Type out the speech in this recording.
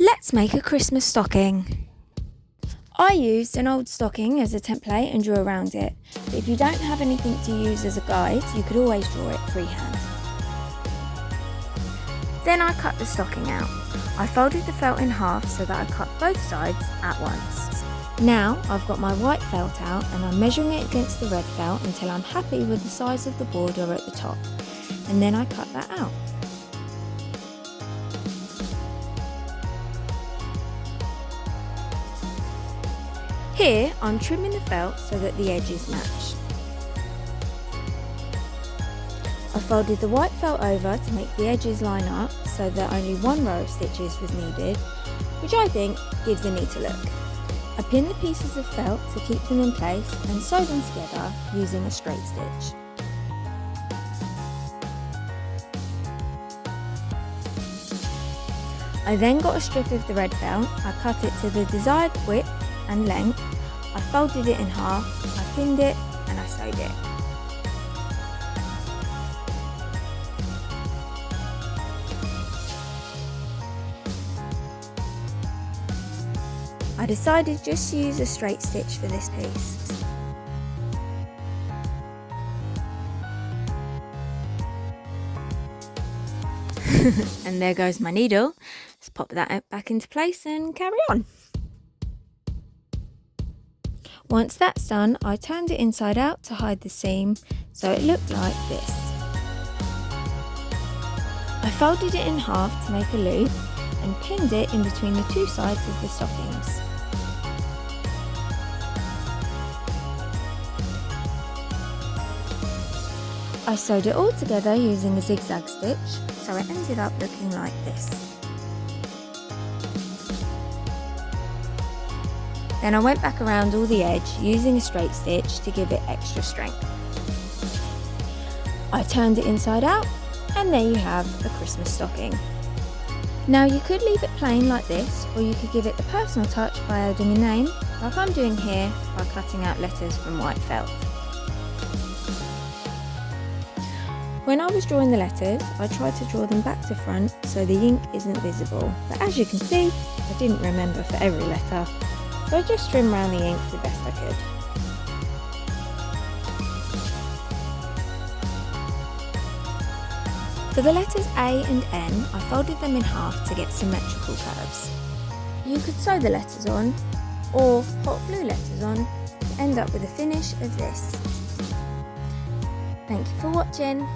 Let's make a Christmas stocking. I used an old stocking as a template and drew around it, but if you don't have anything to use as a guide, you could always draw it freehand. Then I cut the stocking out. I folded the felt in half so that I cut both sides at once. Now I've got my white felt out and I'm measuring it against the red felt until I'm happy with the size of the border at the top, and then I cut that out. Here I'm trimming the felt so that the edges match. I folded the white felt over to make the edges line up so that only one row of stitches was needed, which I think gives a neater look. I pinned the pieces of felt to keep them in place and sewed them together using a straight stitch. I then got a strip of the red felt, I cut it to the desired width and length, I folded it in half, I pinned it and I sewed it. I decided just to use a straight stitch for this piece. And there goes my needle. Let's pop that back into place and carry on. Once that's done, I turned it inside out to hide the seam so it looked like this. I folded it in half to make a loop and pinned it in between the two sides of the stockings. I sewed it all together using a zigzag stitch, so it ended up looking like this. Then I went back around all the edge using a straight stitch to give it extra strength. I turned it inside out and there you have a Christmas stocking. Now you could leave it plain like this, or you could give it a personal touch by adding a name, like I'm doing here by cutting out letters from white felt. When I was drawing the letters, I tried to draw them back to front so the ink isn't visible, but as you can see, I didn't remember for every letter, so I just trimmed around the ink the best I could. For the letters A and N, I folded them in half to get symmetrical curves. You could sew the letters on, or hot glue letters on, to end up with a finish of this. Thank you for watching.